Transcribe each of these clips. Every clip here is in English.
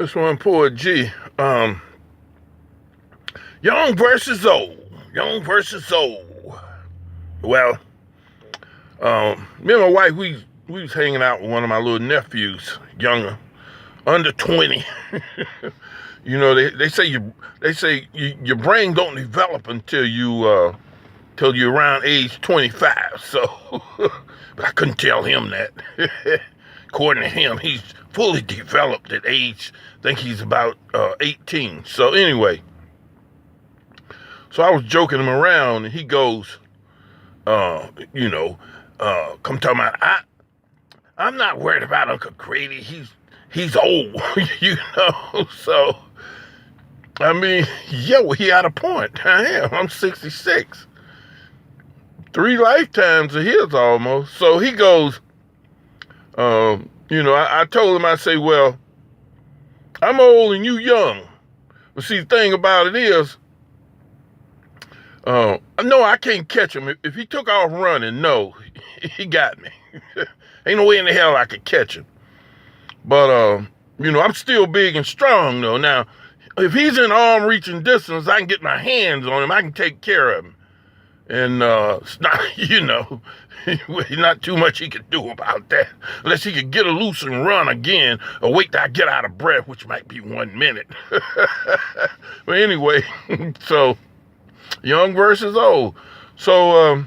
This one, poor G. Young versus old. Young versus old. Well, me and my wife, we was hanging out with one of my little nephews, younger, under 20. They say your brain don't develop until you're around age 25. So, but I couldn't tell him that. According to him, he's fully developed at age, I think he's about 18. So anyway, so I was joking him around, and he goes, come talking about, I'm not worried about Uncle Grady. He's old, So, I mean, yeah, well, he had a point. I am. I'm 66. 3 lifetimes of his almost. So he goes, I told him, I say, well, I'm old and you young. But see, the thing about it is, no, I can't catch him. If he took off running, no, he got me. Ain't no way in the hell I could catch him. But, I'm still big and strong, though. Now, if he's in arm reaching distance, I can get my hands on him. I can take care of him. And, it's not, not too much he could do about that. Unless he could get a loose and run again, or wait till I get out of breath, which might be 1 minute. But anyway, so, young versus old. So,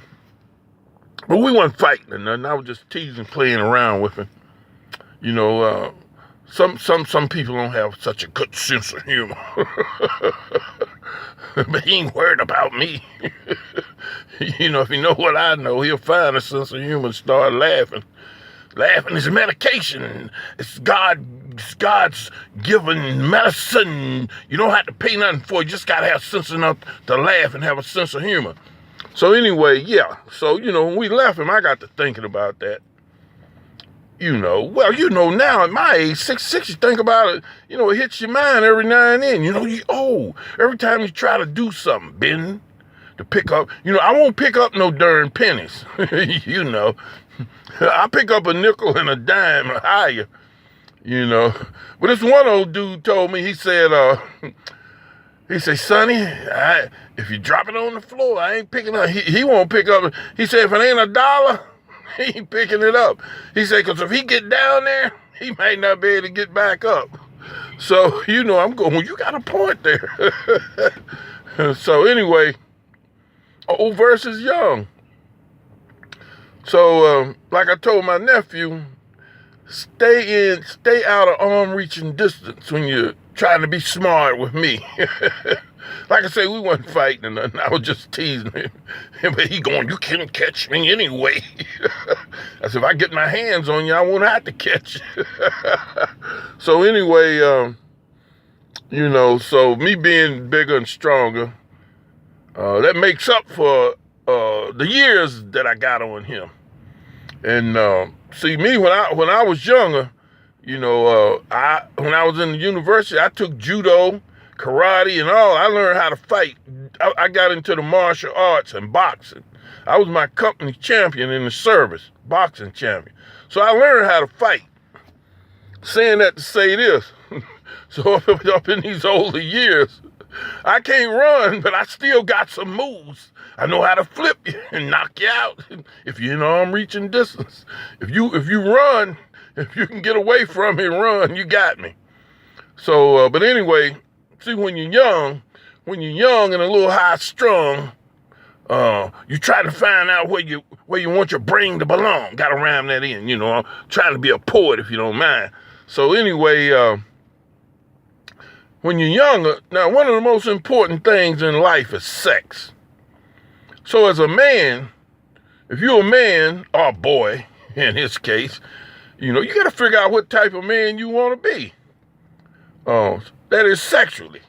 but we weren't fighting or nothing. I was just teasing, playing around with him. Some people don't have such a good sense of humor. But he ain't worried about me. If you know what I know, he'll find a sense of humor and start laughing. Laughing is medication. It's God's given medicine. You don't have to pay nothing for it. You just gotta have sense enough to laugh and have a sense of humor. So anyway, yeah. So, when we left him, I got to thinking about that. Now at my age, 66, you think about it, it hits your mind every now and then. Every time you try to do something, bend to pick up, I won't pick up no darn pennies. I pick up a nickel and a dime or higher, But this one old dude told me, he said, Sonny, if you drop it on the floor, I ain't picking up. He won't pick up. He said, if it ain't $1, he ain't picking it up. He said, because if he get down there, he might not be able to get back up. So, I'm going, well, you got a point there. So anyway, old versus young. So, like I told my nephew, stay out of arm reaching distance when you're trying to be smart with me. Like I say, we wasn't fighting or nothing. I was just teasing him. But he going, you can't catch me anyway. I said, if I get my hands on you, I won't have to catch you. So anyway, so me being bigger and stronger, that makes up for the years that I got on him. And see, me, when I was younger, when I was in the university, I took judo, karate, and all. I learned how to fight. I got into the martial arts and boxing. I was my company champion in the service, boxing champion. So I learned how to fight. Saying that to say this. So up in these older years, I can't run, but I still got some moves. I know how to flip you and knock you out if you're in arm reaching distance. If you run, if you can get away from me and run, you got me. So, but anyway, see, when you're young and a little high strung, you try to find out where you want your brain to belong. Got to rhyme that in, I'm trying to be a poet, if you don't mind. So anyway, when you're younger, now one of the most important things in life is sex. So as a man, if you're a man, or a boy, in his case, you got to figure out what type of man you want to be. That is sexually.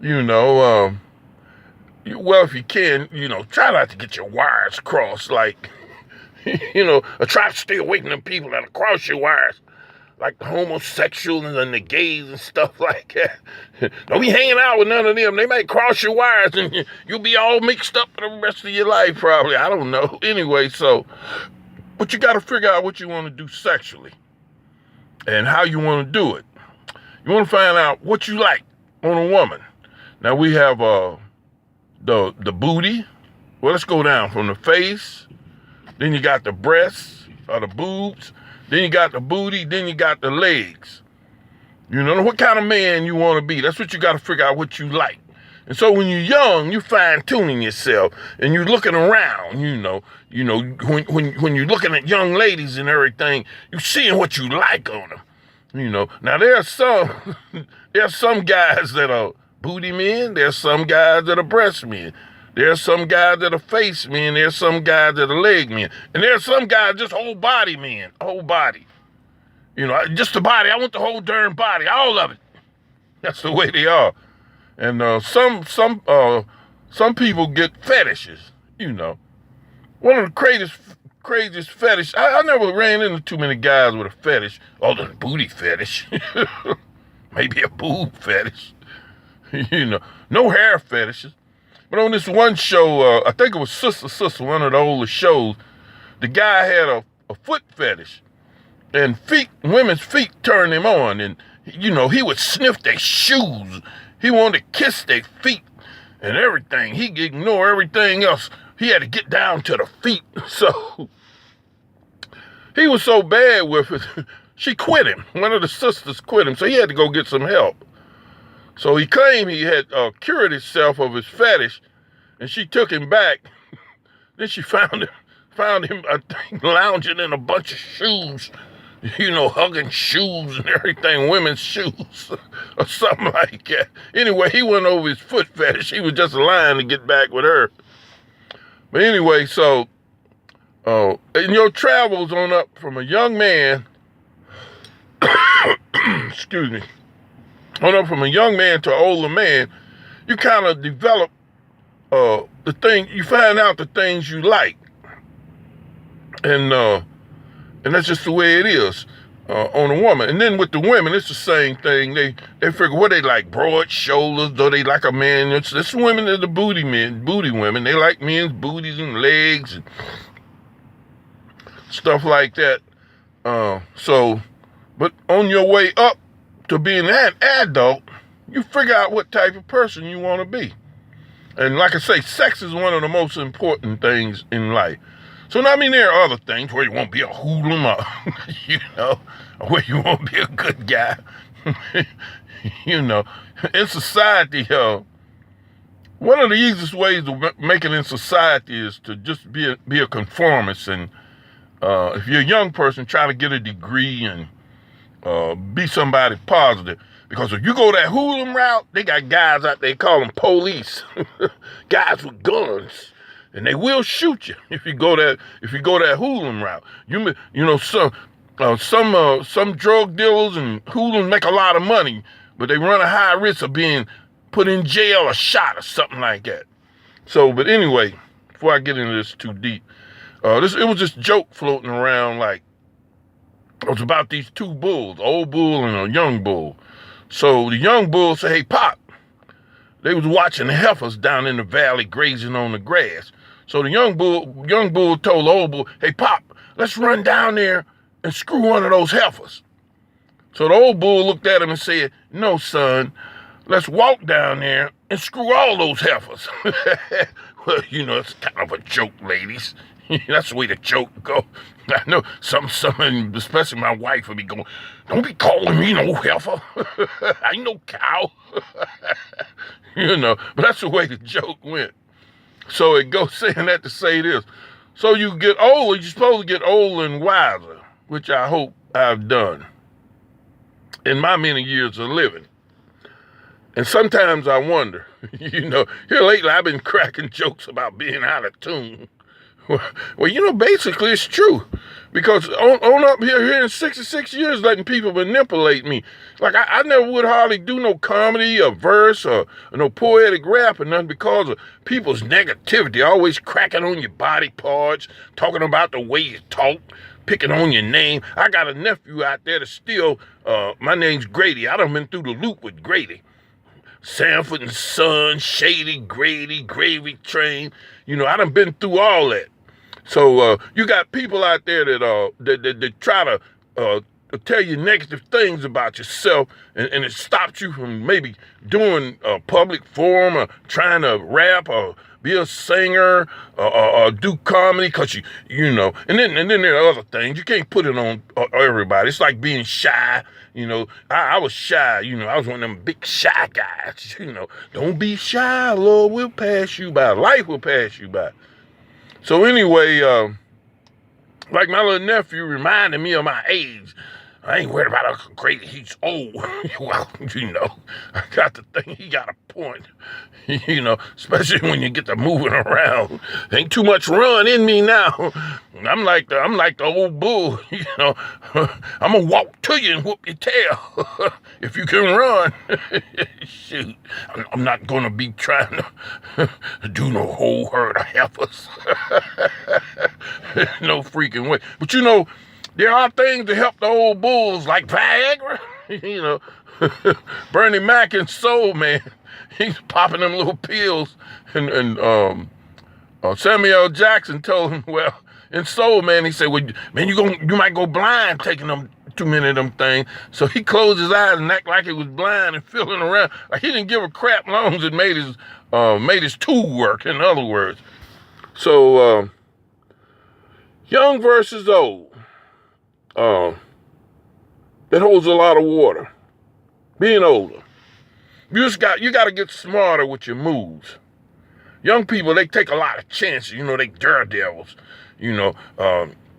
Well, if you can, try not to get your wires crossed, like, or try to stay away from them people that'll cross your wires, like the homosexuals and the gays and stuff like that. Don't be hanging out with none of them. They might cross your wires and you'll be all mixed up for the rest of your life, probably. I don't know. Anyway, but you got to figure out what you want to do sexually and how you want to do it. You want to find out what you like on a woman. Now we have the booty. Well, let's go down from the face. Then you got the breasts or the boobs. Then you got the booty. Then you got the legs. You know what kind of man you want to be. That's what you got to figure out what you like. And so when you're young, you fine-tuning yourself and you're looking around, when you're looking at young ladies and everything, you're seeing what you like on them. Now there are some guys that are booty men. There's some guys that are breast men. There's some guys that are face men. There's some guys that are leg men. And there's some guys just whole body men, whole body. Just the body. I want the whole darn body, all of it. That's the way they are. And some people get fetishes. One of the craziest fetish. I never ran into too many guys with a fetish. Oh, the booty fetish. Maybe a boob fetish. No hair fetishes. But on this one show, I think it was Sister, one of the oldest shows, the guy had a foot fetish. And women's feet turned him on. And, he would sniff their shoes. He wanted to kiss their feet and everything. He'd ignore everything else. He had to get down to the feet. So he was so bad with it, she quit him. One of the sisters quit him. So he had to go get some help. So he claimed he had cured himself of his fetish, and she took him back. Then she found him, I think, lounging in a bunch of shoes, hugging shoes and everything, women's shoes or something like that. Anyway, he went over his foot fetish. He was just lying to get back with her. But anyway, so in your travels on up from a young man, excuse me, on up from a young man to an older man, you kind of develop you find out the things you like. And that's just the way it is on a woman. And then with the women, it's the same thing. They figure what they like, broad shoulders, though they like a man. It's women that are the booty women. They like men's booties and legs and stuff like that. But on your way up to being an adult, you figure out what type of person you want to be. And like I say, sex is one of the most important things in life. So now, there are other things where you won't be a hoodlum, or where you won't be a good guy. In society, one of the easiest ways to make it in society is to just be a conformist. And if you're a young person, try to get a degree and be somebody positive. Because if you go that hoodlum route, they got guys out there, call them police, guys with guns. And they will shoot you if you go that hoodlum route. Some drug dealers and hoodlums make a lot of money, but they run a high risk of being put in jail or shot or something like that. So, but anyway, before I get into this too deep, it was this joke floating around, like it was about these two bulls, an old bull and a young bull. So the young bull said, "Hey, Pop." They was watching the heifers down in the valley grazing on the grass. So the young bull told the old bull, "Hey, Pop, let's run down there and screw one of those heifers." So the old bull looked at him and said, "No, son, let's walk down there and screw all those heifers." Well, it's kind of a joke, ladies. That's the way the joke go. I know some, especially my wife, will be going, "Don't be calling me no heifer. I ain't no cow." But that's the way the joke went. So it goes saying that to say this. So you get older, you're supposed to get older and wiser, which I hope I've done in my many years of living. And sometimes I wonder, here lately I've been cracking jokes about being out of tune. Well, basically it's true. Because on up here in 66 years, letting people manipulate me. Like, I never would hardly do no comedy or verse or no poetic rap or nothing because of people's negativity, always cracking on your body parts, talking about the way you talk, picking on your name. I got a nephew out there that's still, my name's Grady. I done been through the loop with Grady. Sanford and Son, Shady, Grady, Gravy Train. I done been through all that. So you got people out there that try to tell you negative things about yourself, and it stops you from maybe doing a public forum or trying to rap or be a singer or do comedy, cause you know, and then there are other things. You can't put it on everybody. It's like being shy. You know, I was shy. You know, I was one of them big shy guys. You know, don't be shy. Lord will pass you by. Life will pass you by. So anyway, like my little nephew reminded me of my age. I ain't worried about Uncle Grady. He's old. Well, you know, I got to think he got a point. You know, especially when you get to moving around. Ain't too much run in me now. I'm like the old bull. You know, I'm gonna walk to you and whoop your tail if you can run. Shoot, I'm not gonna be trying to do no whole herd of heifers. No freaking way. But you know, there are things to help the old bulls, like Viagra. You know, Bernie Mac and Soul Man, he's popping them little pills. And Samuel L. Jackson told him, well, in Soul Man, he said, well, man, you might go blind taking them too many of them things. So he closed his eyes and act like he was blind and feeling around. Like he didn't give a crap long as it made his tool work, in other words. So, young versus old. That holds a lot of water. Being older. You got to get smarter with your moves. Young people, they take a lot of chances. You know, they daredevils. You know,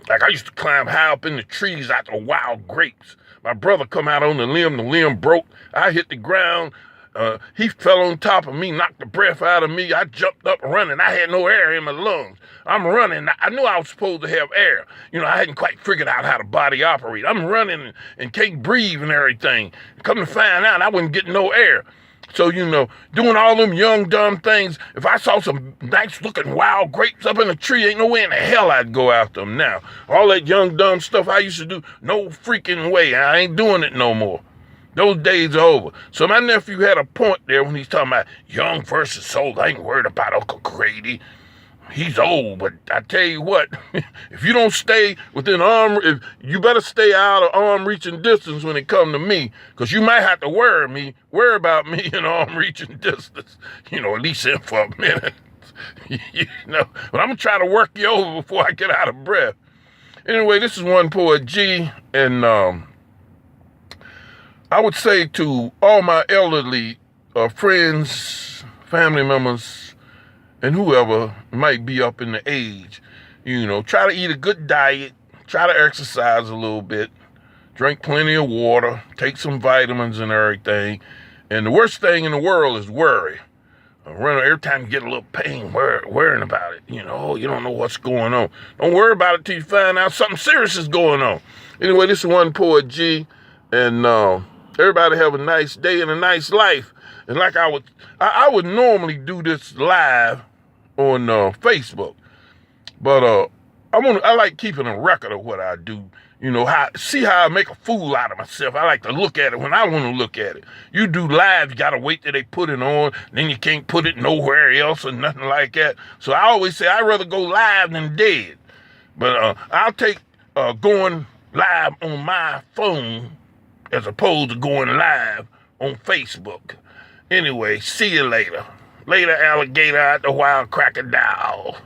like I used to climb high up in the trees after wild grapes. My brother come out on the limb broke. I hit the ground. He fell on top of me, knocked the breath out of me. I jumped up running. I had no air in my lungs. I'm running. I knew I was supposed to have air. You know, I hadn't quite figured out how the body operates. I'm running and can't breathe and everything. Come to find out, I wasn't getting no air. So, you know, doing all them young, dumb things, if I saw some nice-looking wild grapes up in a tree, ain't no way in the hell I'd go after them now. All that young, dumb stuff I used to do, no freaking way. I ain't doing it no more. Those days are over. So my nephew had a point there when he's talking about young versus old. I ain't worried about Uncle Grady. He's old, but I tell you what, if you don't stay within you better stay out of arm reaching distance when it come to me, because you might have to worry about me in arm reaching distance, you know, at least in for a minute. You know, but I'm gonna try to work you over before I get out of breath. Anyway, this is One Poet G, and I would say to all my elderly friends, family members, and whoever might be up in the age, you know, try to eat a good diet, try to exercise a little bit, drink plenty of water, take some vitamins and everything. And the worst thing in the world is worry. Every time you get a little pain, worrying about it. You know, you don't know what's going on. Don't worry about it till you find out something serious is going on. Anyway, this is One Poet G, and everybody have a nice day and a nice life. And like I would normally do this live on Facebook, but I like keeping a record of what I do. You know, see how I make a fool out of myself. I like to look at it when I want to look at it. You do live, you gotta wait till they put it on, then you can't put it nowhere else or nothing like that. So I always say I'd rather go live than dead. But I'll take going live on my phone as opposed to going live on Facebook. Anyway, see you later. Later, alligator, out the wild crocodile.